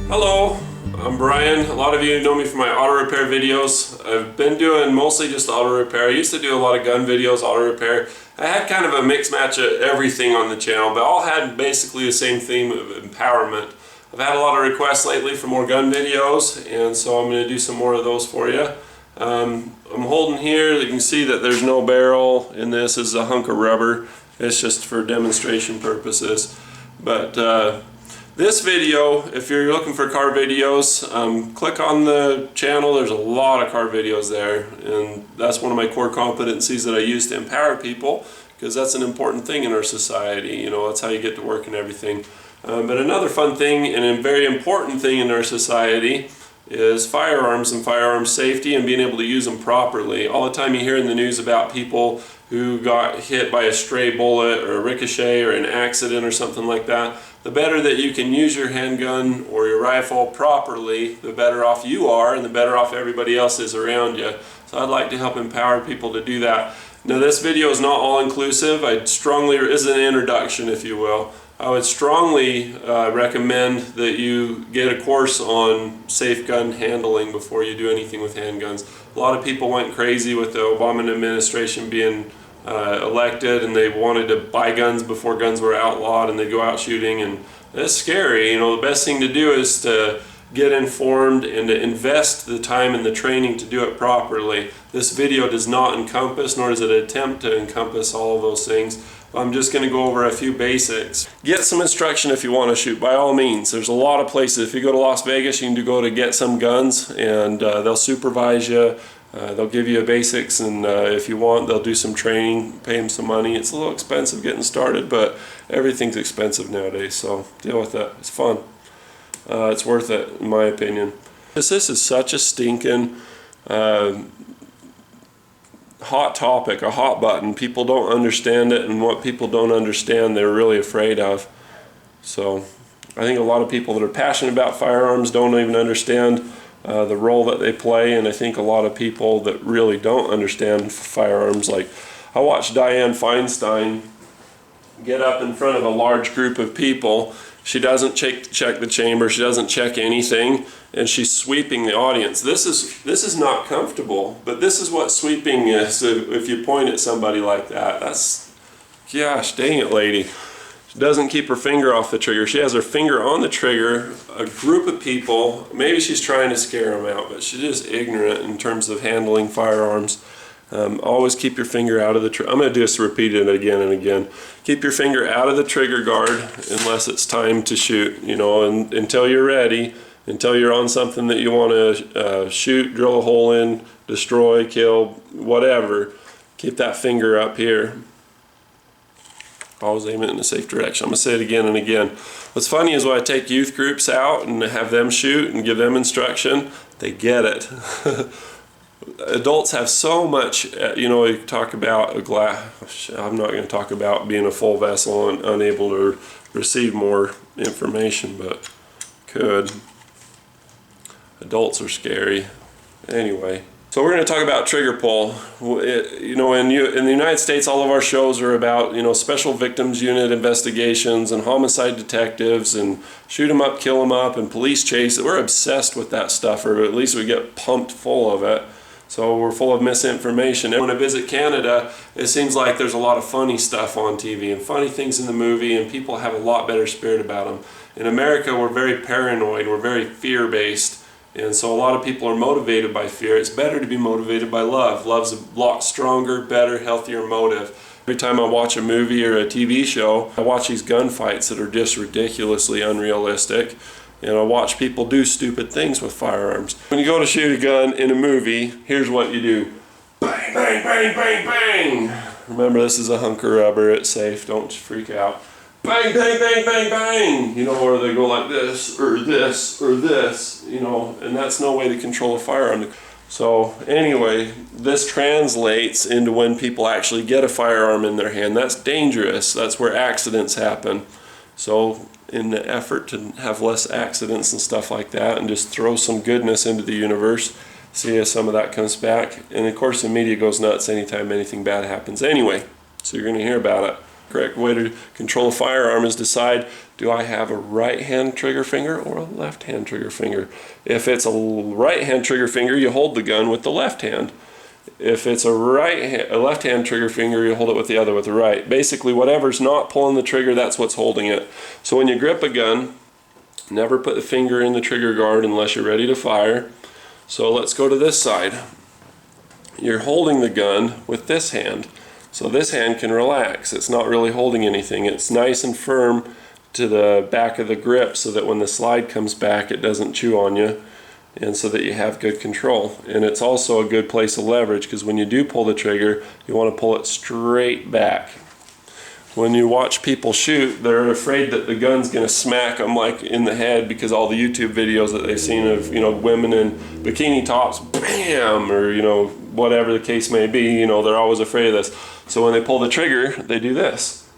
Hello, I'm Brian. A lot of you know me from my auto repair videos. I've been doing mostly just auto repair. I used to do a lot of gun videos, auto repair. I had kind of a mix match of everything on the channel, but all had basically the same theme of empowerment. I've had a lot of requests lately for more gun videos, and so I'm going to do some more of those for you. I'm holding here, you can see that there's no barrel in this. This is a hunk of rubber. It's just for demonstration purposes. But this video, if you're looking for car videos, click on the channel. There's a lot of car videos there, and that's one of my core competencies that I use to empower people, because that's an important thing in our society. You know, that's how you get to work and everything. But another fun thing and a very important thing in our society is firearms and firearms safety and being able to use them properly. All the time you hear in the news about people who got hit by a stray bullet or a ricochet or an accident or something like that. The better that you can use your handgun or your rifle properly, the better off you are and the better off everybody else is around you. So I'd like to help empower people to do that. Now, this video is not all inclusive. Is an introduction, if you will. I would strongly recommend that you get a course on safe gun handling before you do anything with handguns. A lot of people went crazy with the Obama administration being elected, and they wanted to buy guns before guns were outlawed, and they'd go out shooting, and that's scary. You know, the best thing to do is to get informed and to invest the time and the training to do it properly. This video does not encompass, nor does it attempt to encompass all of those things. I'm just going to go over a few basics. Get some instruction if you want to shoot, by all means. There's a lot of places. If you go to Las Vegas, you can go to get some guns, and they'll supervise you. They'll give you a basics, and if you want, they'll do some training, pay them some money. It's a little expensive getting started, but everything's expensive nowadays, so deal with that. It's fun. It's worth it, in my opinion. This is such a stinking hot topic, a hot button. People don't understand it, and what people don't understand, they're really afraid of. So I think a lot of people that are passionate about firearms don't even understand the role that they play, and I think a lot of people that really don't understand firearms, like I watched Dianne Feinstein get up in front of a large group of people. She doesn't check the chamber, she doesn't check anything, and she's sweeping the audience. This is not comfortable, but this is what sweeping is. If you point at somebody like that, that's, gosh dang it, lady. She doesn't keep her finger off the trigger. She has her finger on the trigger. A group of people, maybe she's trying to scare them out, but she's just ignorant in terms of handling firearms. Always keep your finger out of the trigger. I'm going to just repeat it again and again. Keep your finger out of the trigger guard unless it's time to shoot, you know, and until you're ready, until you're on something that you want to shoot, drill a hole in, destroy, kill, whatever. Keep that finger up here. Always aim it in a safe direction. I'm going to say it again and again. What's funny is when I take youth groups out and have them shoot and give them instruction, they get it. Adults have so much, you know, you talk about a glass. I'm not going to talk about being a full vessel and unable to receive more information, but could. Adults are scary. Anyway. So we're going to talk about trigger pull. You know, in the United States, all of our shows are about, you know, special victims unit investigations and homicide detectives and shoot 'em up, kill 'em up, and police chase. We're obsessed with that stuff, or at least we get pumped full of it. So we're full of misinformation. And when I visit Canada, it seems like there's a lot of funny stuff on TV and funny things in the movie, and people have a lot better spirit about them. In America, we're very paranoid, we're very fear-based. And so a lot of people are motivated by fear. It's better to be motivated by love. Love's a lot stronger, better, healthier motive. Every time I watch a movie or a TV show, I watch these gunfights that are just ridiculously unrealistic. And I watch people do stupid things with firearms. When you go to shoot a gun in a movie, here's what you do. Bang, bang, bang, bang, bang. Remember, this is a hunk of rubber. It's safe. Don't freak out. Bang, bang, bang, bang, bang, you know, or they go like this, or this, or this, you know, and that's no way to control a firearm. So anyway, this translates into when people actually get a firearm in their hand. That's dangerous. That's where accidents happen. So in the effort to have less accidents and stuff like that, and just throw some goodness into the universe, see if some of that comes back. And of course the media goes nuts anytime anything bad happens anyway, so you're going to hear about it. correct way to control a firearm is decide, do I have a right hand trigger finger or a left hand trigger finger? If it's a right hand trigger finger, you hold the gun with the left hand. If it's a left hand trigger finger, you hold it with the other, with the right. Basically, whatever's not pulling the trigger, that's what's holding it. So when you grip a gun, never put the finger in the trigger guard unless you're ready to fire. So let's go to this side. You're holding the gun with this hand. So this hand can relax. It's not really holding anything. It's nice and firm to the back of the grip so that when the slide comes back, it doesn't chew on you, and so that you have good control. And it's also a good place of leverage, because when you do pull the trigger, you want to pull it straight back. When you watch people shoot, they're afraid that the gun's going to smack them like in the head, because all the YouTube videos that they've seen of, you know, women in bikini tops, bam, or, you know, whatever the case may be, you know, they're always afraid of this. So when they pull the trigger, they do this.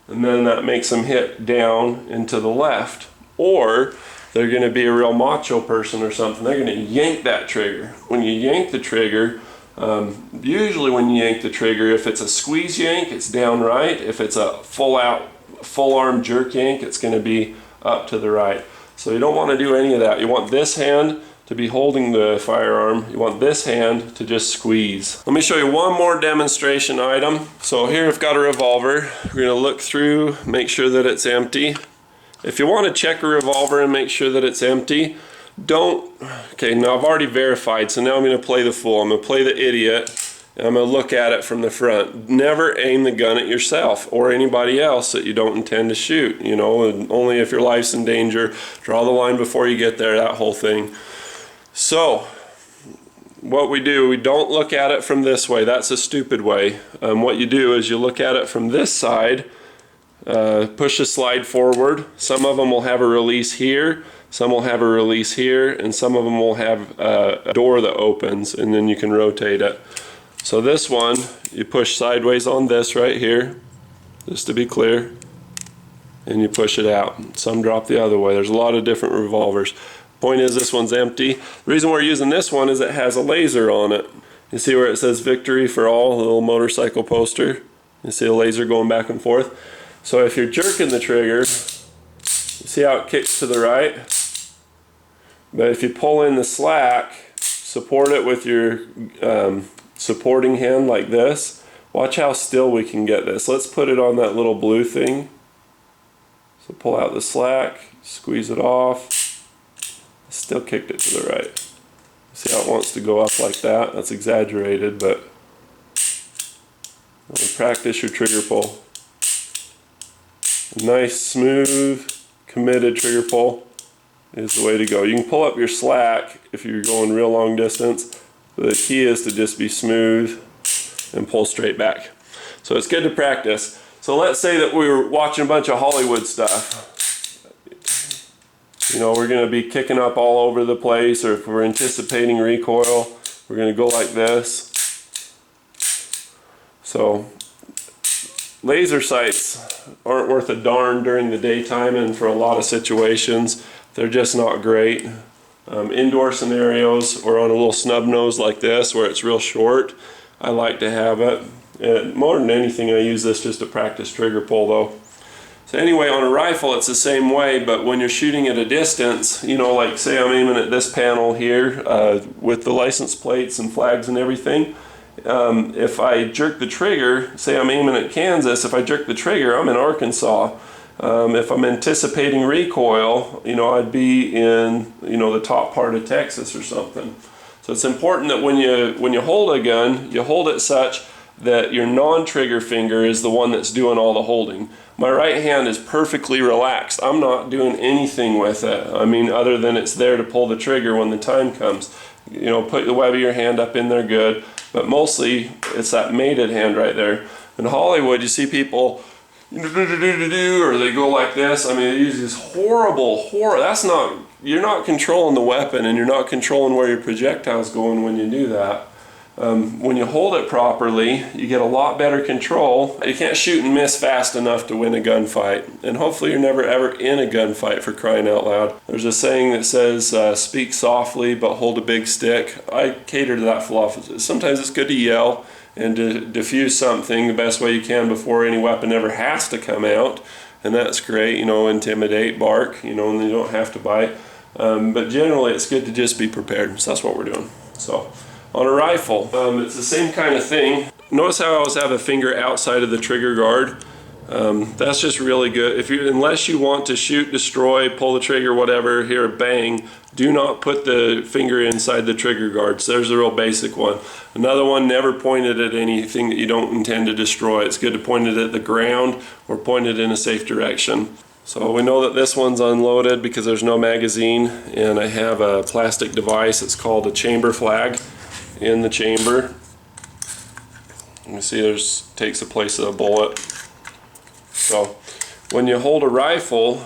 And then that makes them hit down and to the left. Or they're going to be a real macho person or something, they're going to yank that trigger. When you yank the trigger, usually when you yank the trigger, if it's a squeeze yank, it's down right. If it's a full arm jerk yank, it's going to be up to the right. So you don't want to do any of that. You want this hand to be holding the firearm. You want this hand to just squeeze. Let me show you one more demonstration item. So here I've got a revolver. We're going to look through, make sure that it's empty. If you want to check a revolver and make sure that it's empty, okay, now I've already verified, so now I'm going to play the fool. I'm going to play the idiot, and I'm going to look at it from the front. Never aim the gun at yourself or anybody else that you don't intend to shoot, you know, and only if your life's in danger. Draw the line before you get there, that whole thing. So what we do, we don't look at it from this way. That's a stupid way. What you do is you look at it from this side, push the slide forward. Some of them will have a release here, some will have a release here, and some of them will have a door that opens, and then you can rotate it. So this one, you push sideways on this right here, just to be clear, and you push it out. Some drop the other way. There's a lot of different revolvers. Point is, this one's empty. The reason we're using this one is it has a laser on it. You see where it says "Victory for All," a little motorcycle poster? You see a laser going back and forth? So if you're jerking the trigger, you see how it kicks to the right? But if you pull in the slack, support it with your supporting hand like this, watch how still we can get this. Let's put it on that little blue thing. So pull out the slack, squeeze it off. Still kicked it to the right. See how it wants to go up like that? That's exaggerated, but practice your trigger pull. A nice, smooth, committed trigger pull is the way to go. You can pull up your slack if you're going real long distance, but the key is to just be smooth and pull straight back. So it's good to practice. So let's say that we were watching a bunch of Hollywood stuff. You know, we're going to be kicking up all over the place, or if we're anticipating recoil, we're going to go like this. So laser sights aren't worth a darn during the daytime, and for a lot of situations they're just not great. Indoor scenarios or on a little snub nose like this where it's real short, I like to have it. And more than anything, I use this just to practice trigger pull though. So anyway, on a rifle it's the same way, but when you're shooting at a distance, you know, like say I'm aiming at this panel here with the license plates and flags and everything, if I jerk the trigger, say I'm aiming at Kansas, if I jerk the trigger, I'm in Arkansas. If I'm anticipating recoil, you know, I'd be in, you know, the top part of Texas or something. So it's important that when you hold a gun, you hold it such that your non-trigger finger is the one that's doing all the holding. My right hand is perfectly relaxed. I'm not doing anything with it. I mean, other than it's there to pull the trigger when the time comes. You know, put the web of your hand up in there good, but mostly it's that mated hand right there. In Hollywood, you see people, or they go like this. I mean, they use this horrible, that's not, you're not controlling the weapon, and you're not controlling where your projectile's going when you do that. When you hold it properly, you get a lot better control. You can't shoot and miss fast enough to win a gunfight. And hopefully you're never ever in a gunfight, for crying out loud. There's a saying that says, speak softly but hold a big stick. I cater to that philosophy. Sometimes it's good to yell and diffuse something the best way you can before any weapon ever has to come out. And that's great, you know, intimidate, bark, you know, and you don't have to bite. But generally it's good to just be prepared. So that's what we're doing. So on a rifle, it's the same kind of thing. Notice how I always have a finger outside of the trigger guard. That's just really good. Unless you want to shoot, destroy, pull the trigger, whatever, hear a bang, do not put the finger inside the trigger guard. So there's a real basic one. Another one, never point it at anything that you don't intend to destroy. It's good to point it at the ground or point it in a safe direction. So we know that this one's unloaded because there's no magazine, and I have a plastic device. It's called a chamber flag in the chamber. You can see takes the place of a bullet. So when you hold a rifle,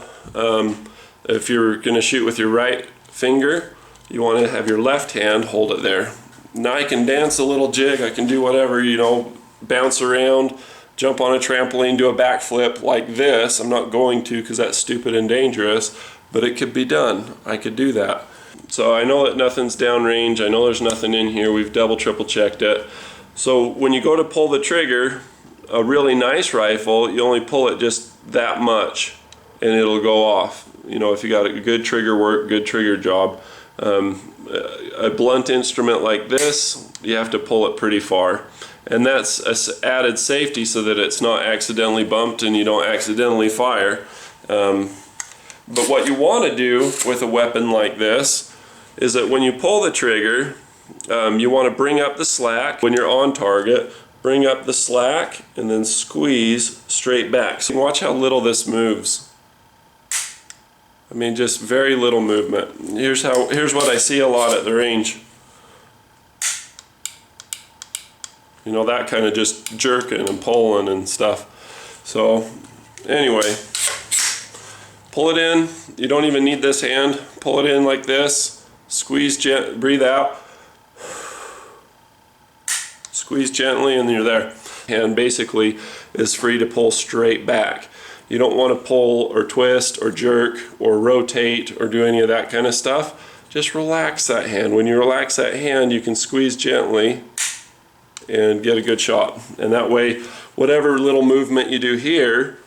if you're going to shoot with your right finger, you want to have your left hand hold it there. Now I can dance a little jig, I can do whatever, you know, bounce around, jump on a trampoline, do a backflip like this. I'm not going to because that's stupid and dangerous, but it could be done. I could do that. So I know that nothing's downrange, I know there's nothing in here, we've double triple checked it. So when you go to pull the trigger, a really nice rifle, you only pull it just that much and it'll go off. You know, if you got a good trigger work, good trigger job. A blunt instrument like this, you have to pull it pretty far. And that's an added safety so that it's not accidentally bumped and you don't accidentally fire. But what you want to do with a weapon like this is that when you pull the trigger, you want to bring up the slack when you're on target, bring up the slack and then squeeze straight back. So watch how little this moves. I mean, just very little movement. Here's what I see a lot at the range. You know, that kind of just jerking and pulling and stuff. So anyway, pull it in. You don't even need this hand. Pull it in like this. Squeeze, breathe out. Squeeze gently and you're there. Hand basically is free to pull straight back. You don't want to pull or twist or jerk or rotate or do any of that kind of stuff. Just relax that hand. When you relax that hand, you can squeeze gently and get a good shot. And that way, whatever little movement you do here,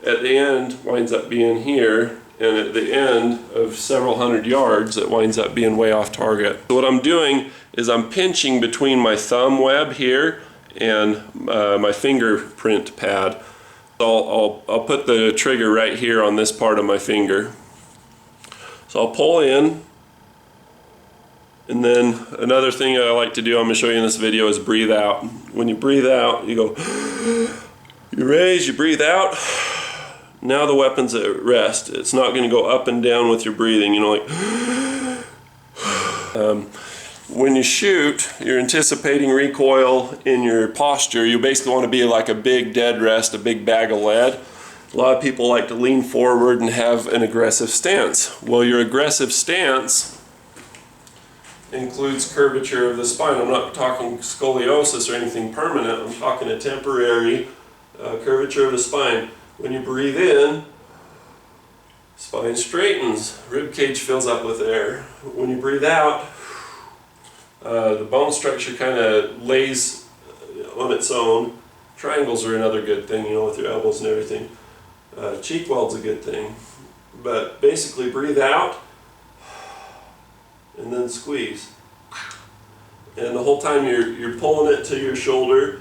at the end winds up being here, and at the end of several hundred yards, it winds up being way off target. So what I'm doing is I'm pinching between my thumb web here and my fingerprint pad. I'll put the trigger right here on this part of my finger. So I'll pull in, and then another thing I like to do, I'm going to show you in this video, is breathe out. When you breathe out, you go, you raise, you breathe out. Now the weapon's at rest. It's not going to go up and down with your breathing, you know, like when you shoot, you're anticipating recoil in your posture. You basically want to be like a big dead rest, a big bag of lead. A lot of people like to lean forward and have an aggressive stance. Well, your aggressive stance includes curvature of the spine. I'm not talking scoliosis or anything permanent. I'm talking a temporary curvature of the spine. When you breathe in, spine straightens, rib cage fills up with air. When you breathe out, the bone structure kind of lays on its own. Triangles are another good thing, you know, with your elbows and everything. Cheek weld's a good thing. But basically breathe out and then squeeze. And the whole time you're pulling it to your shoulder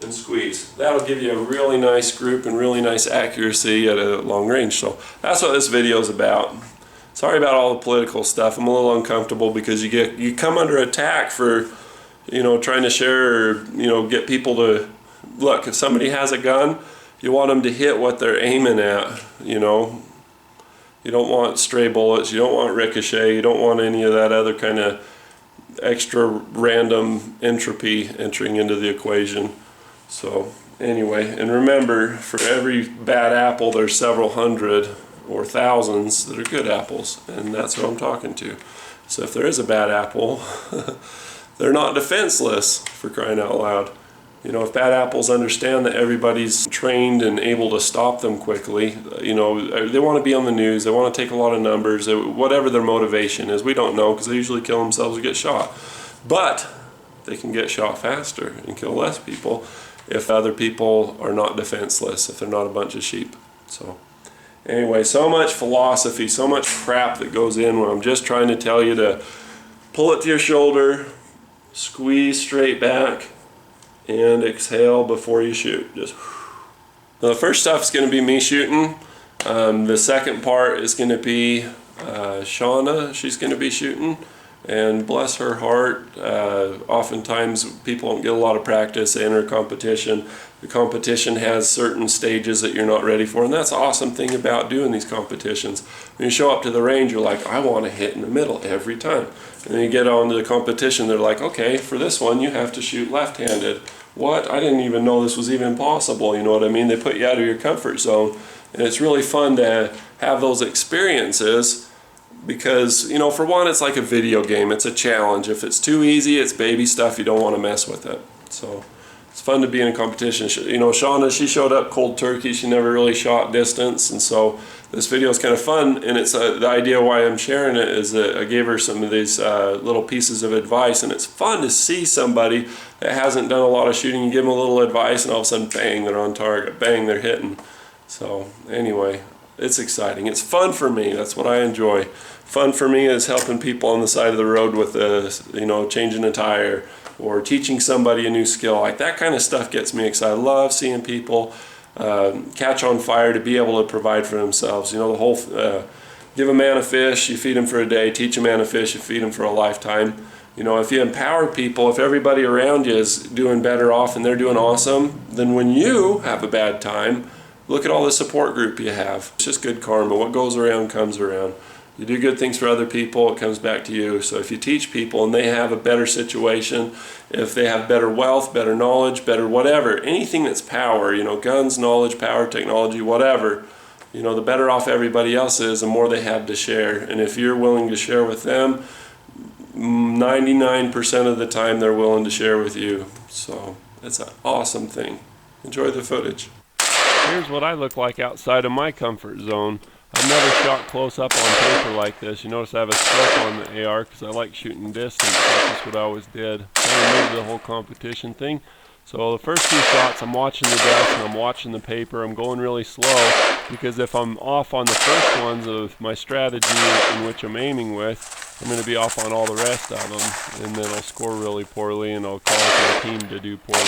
and squeeze. That'll give you a really nice group and really nice accuracy at a long range. So that's what this video is about. Sorry about all the political stuff. I'm a little uncomfortable because you come under attack for, you know, trying to share or, you know, get people to look. If somebody has a gun, you want them to hit what they're aiming at. You know, you don't want stray bullets. You don't want ricochet. You don't want any of that other kind of extra random entropy entering into the equation. So anyway, and remember, for every bad apple, there's several hundred or thousands that are good apples, and that's who I'm talking to. So if there is a bad apple, they're not defenseless, for crying out loud. You know, if bad apples understand that everybody's trained and able to stop them quickly, you know, they want to be on the news, they want to take a lot of numbers, whatever their motivation is, we don't know, because they usually kill themselves or get shot. But they can get shot faster and kill less people if other people are not defenseless, if they're not a bunch of sheep. So anyway, so much philosophy, so much crap that goes in when I'm just trying to tell you to pull it to your shoulder, squeeze straight back, and exhale before you shoot. Just the first stuff is going to be me shooting. The second part is going to be Shauna. She's going to be shooting, and bless her heart, oftentimes people don't get a lot of practice. They enter a competition. The competition has certain stages that you're not ready for, and that's the awesome thing about doing these competitions. When you show up to the range, you're like, I want to hit in the middle every time. And then you get on to the competition, they're like, okay, for this one you have to shoot left-handed. What? I didn't even know this was even possible, you know what I mean? They put you out of your comfort zone, and it's really fun to have those experiences because, you know, for one, it's like a video game. It's a challenge. If it's too easy, it's baby stuff. You don't want to mess with it. So it's fun to be in a competition. You know, Shauna, she showed up cold turkey. She never really shot distance, and so this video is kind of fun, and it's the idea why I'm sharing it is that I gave her some of these little pieces of advice, and it's fun to see somebody that hasn't done a lot of shooting. You give them a little advice, and all of a sudden, bang, they're on target. Bang, they're hitting. So anyway, it's exciting. It's fun for me. That's what I enjoy. Fun for me is helping people on the side of the road with, you know, changing a tire or teaching somebody a new skill. Like that kind of stuff gets me excited. I love seeing people catch on fire to be able to provide for themselves. You know, the whole give a man a fish, you feed him for a day. Teach a man a fish, you feed him for a lifetime. You know, if you empower people, if everybody around you is doing better off and they're doing awesome, then when you have a bad time, look at all the support group you have. It's just good karma. What goes around comes around. You do good things for other people, it comes back to you. So if you teach people and they have a better situation, if they have better wealth, better knowledge, better whatever, anything that's power, you know, guns, knowledge, power, technology, whatever, you know, the better off everybody else is, the more they have to share. And if you're willing to share with them, 99% of the time they're willing to share with you. So it's an awesome thing. Enjoy the footage. Here's what I look like outside of my comfort zone. I've never shot close up on paper like this. You notice I have a scope on the AR because I like shooting distance. That's just what I always did. I moved the whole competition thing. So the first few shots, I'm watching the dust and I'm watching the paper. I'm going really slow because if I'm off on the first ones of my strategy in which I'm aiming with, I'm going to be off on all the rest of them, and then I'll score really poorly and I'll call for the team to do poorly.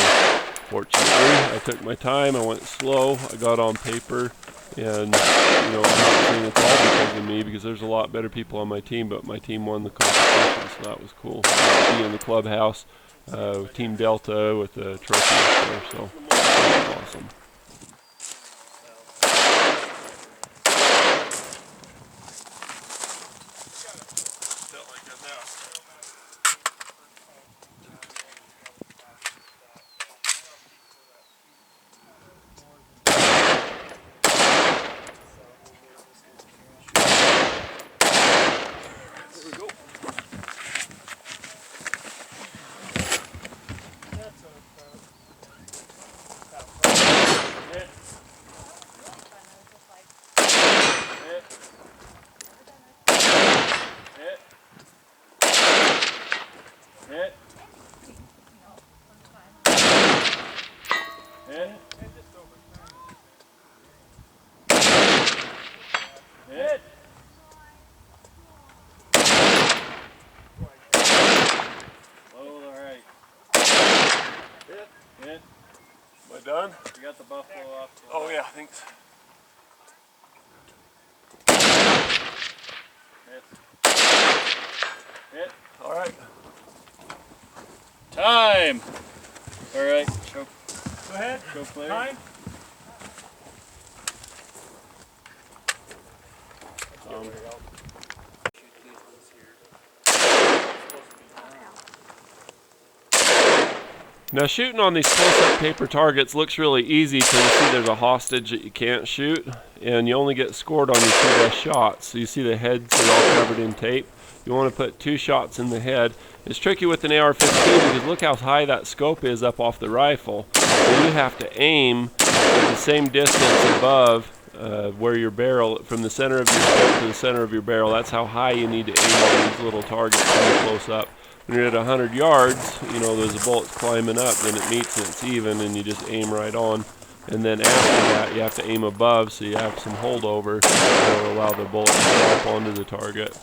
Fortunately, I took my time, I went slow, I got on paper, and you know, I'm not saying it's all because of me because there's a lot better people on my team, but my team won the competition, so that was cool. Be in the clubhouse, Team Delta with the trophy up there, so that was awesome. Am I done? You got the buffalo off. Oh yeah, thanks. Hit. All right. Time. All right. Show. Go ahead. Show player. Time. Now shooting on these close-up paper targets looks really easy until you see there's a hostage that you can't shoot, and you only get scored on your two best shots. So you see the heads are all covered in tape. You want to put 2 shots in the head. It's tricky with an AR-15 because look how high that scope is up off the rifle. So you have to aim at the same distance above where your barrel, from the center of your scope to the center of your barrel. That's how high you need to aim on these little targets when you're close up. when you're at 100 yards, you know, there's a bullet's climbing up, then it meets and it's even, and you just aim right on. And then after that, you have to aim above, so you have some holdover that will allow the bullet to drop onto the target.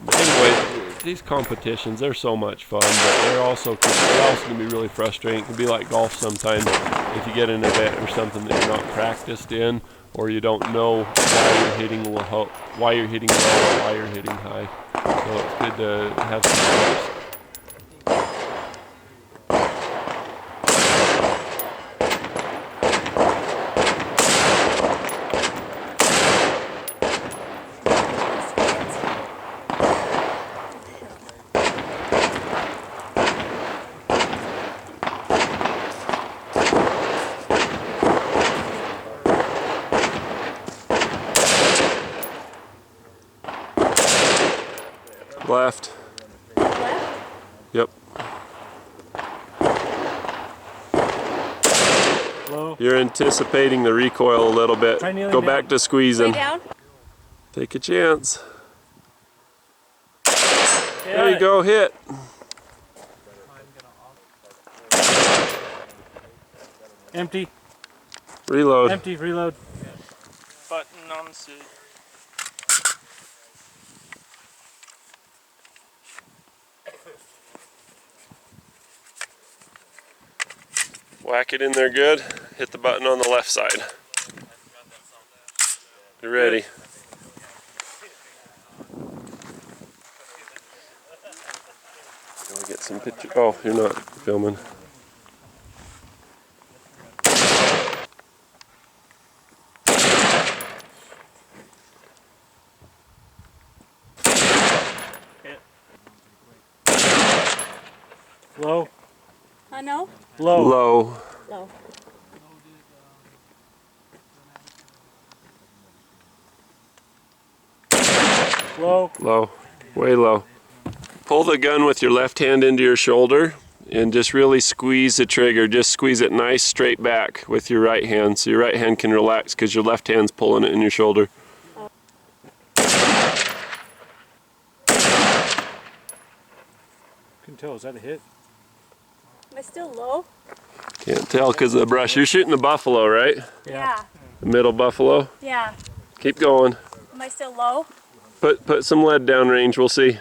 But anyway, these competitions, they're so much fun, but they also can be really frustrating. It can be like golf sometimes if you get an event or something that you're not practiced in, or you don't know why you're hitting low, or why you're hitting high. So it's good to have some tips. Left. Left? Yep. Low. You're anticipating the recoil a little bit. Go back to squeezing. Way down? Take a chance. There you go, hit. Empty. Reload. Empty, reload. Button on the seat. Whack it in there good. Hit the button on the left side. You're ready. I'll get some pictures. Oh, you're not filming. Low. No? Low. Low. Low. Low. Low. Way low. Pull the gun with your left hand into your shoulder and just really squeeze the trigger. Just squeeze it nice straight back with your right hand so your right hand can relax because your left hand's pulling it in your shoulder. Couldn't tell, is that a hit? Am I still low? Can't tell because of the brush. You're shooting the buffalo, right? Yeah. The middle buffalo? Yeah. Keep going. Am I still low? Put some lead down range, we'll see.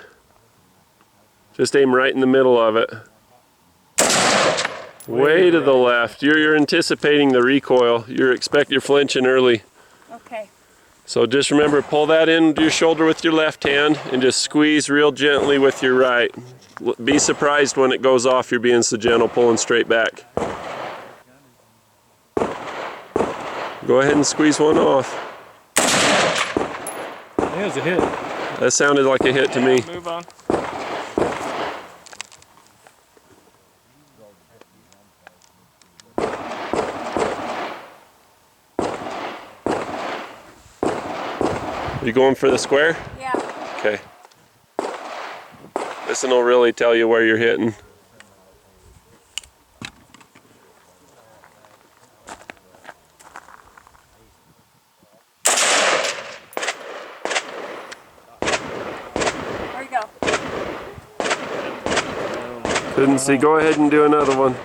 Just aim right in the middle of it. Way to the left. You're anticipating the recoil. You're flinching early. Okay. So just remember, pull that into your shoulder with your left hand and just squeeze real gently with your right. Be surprised when it goes off, you're being so gentle, pulling straight back. Go ahead and squeeze one off. That was a hit. That sounded like a hit to me. Move on. Are you going for the square? Yeah. Okay. This one will really tell you where you're hitting. Where'd you go? Couldn't see. Go ahead and do another one.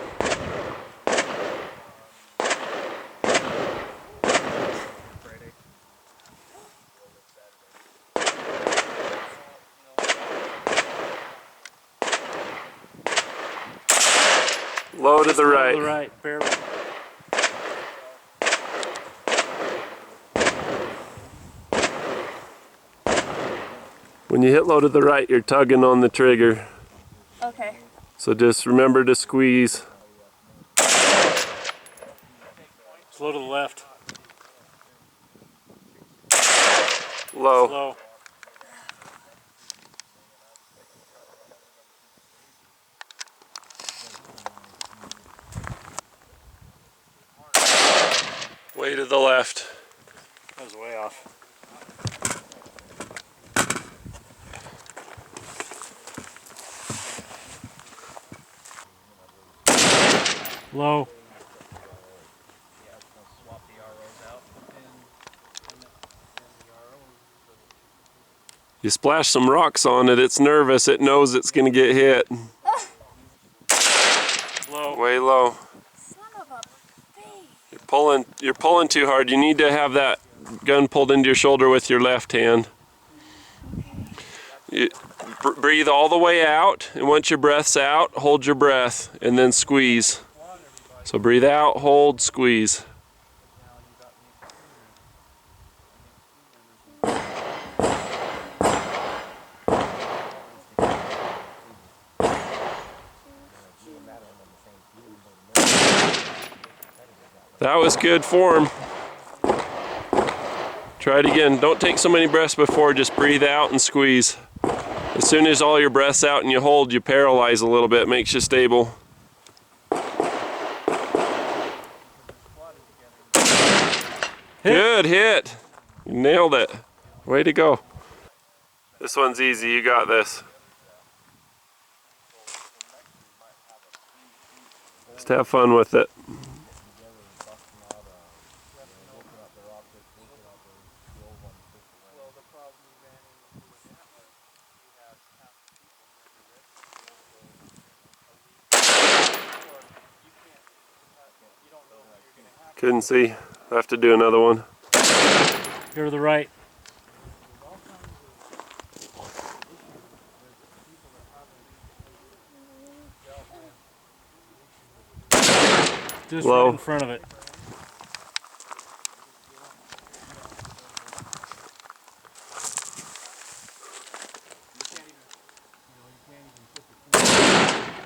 Low to the right. To the right, barely. When you hit low to the right, you're tugging on the trigger. Okay. So just remember to squeeze. Slow to the left. Low. Slow. Way to the left. That was way off. Low. You splash some rocks on it, it's nervous, it knows it's gonna get hit. Low. Way low. Son of a bee. You're pulling too hard. You need to have that gun pulled into your shoulder with your left hand. You breathe all the way out, and once your breath's out, hold your breath, and then squeeze. So breathe out, hold, squeeze. That was good form. Try it again. Don't take so many breaths before, just breathe out and squeeze. As soon as all your breath's out and you hold, you paralyze a little bit, makes you stable. Good hit. You nailed it. Way to go. This one's easy, you got this. Just have fun with it. Couldn't see. I have to do another one. Here to the right. Just Low. right in front of it.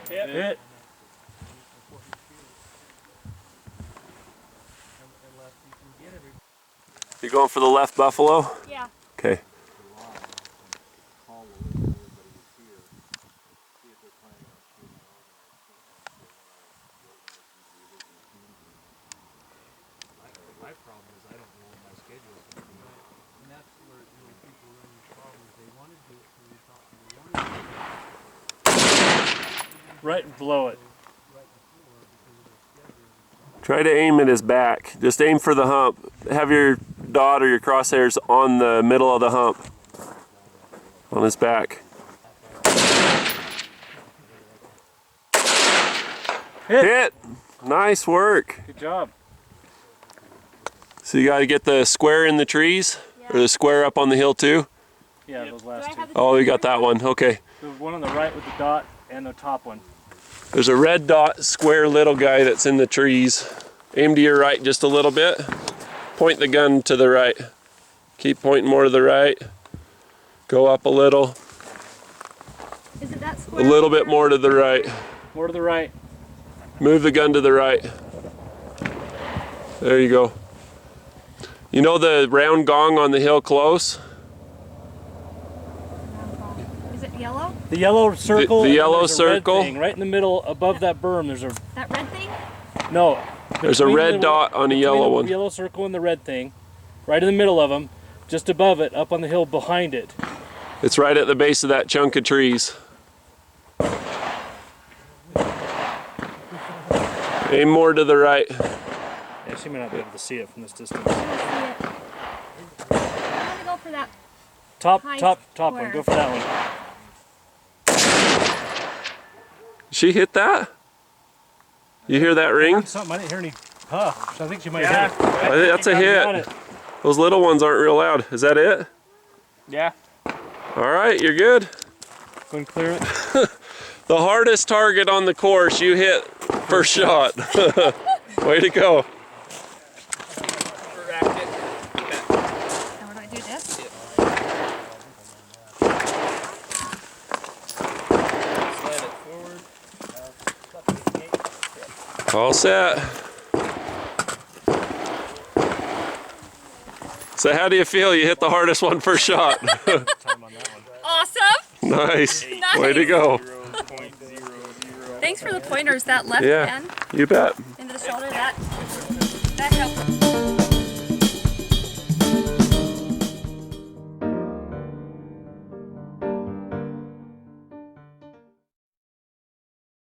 Hit. You going for the left buffalo? Yeah. Okay. My problem is I don't know what my schedule is going to be. And that's where people run into problems. They want to do it when you talk to them. Right below it. Try to aim at his back. Just aim for the hump. Have your dot or your crosshairs on the middle of the hump. On his back. Hit! Nice work. Good job. So you got to get the square in the trees? Yeah. Or the square up on the hill too? Yeah, those last two. Oh, you got that one. Okay. The one on the right with the dot and the top one. There's a red dot square little guy that's in the trees. Aim to your right just a little bit. Point the gun to the right. Keep pointing more to the right. Go up a little. Is it that A square? little bit more to the right. More to the right. Move the gun to the right. There you go. You know the round gong on the hill close? Is it yellow? The yellow circle. The and then yellow there's a red circle? thing right in the middle above that berm. There's a That red thing? no. There's a between red the- dot on a between yellow the one. Yellow circle and the red thing, right in the middle of them, just above it, up on the hill behind it. It's right at the base of that chunk of trees. Aim more to the right. Yeah, she may not be able to see it from this distance. I want to go for that. Top High one. square. Go for that one. She hit that? You hear that ring? Something. I didn't hear any puff. So I think she might have hit it. I think that's a Got hit. it. Those little ones aren't real loud. Is that it? Yeah. All right, you're good. Go and clear it. The hardest target on the course you hit first shot. Way to go. Now where do I do this? Slide it forward. All set. So how do you feel? You hit the hardest one first shot. Time on that one. Awesome. Nice. Nice. Way to go. 0.00. Thanks for the pointers. That left Yeah, hand you bet. into the shoulder. That helped.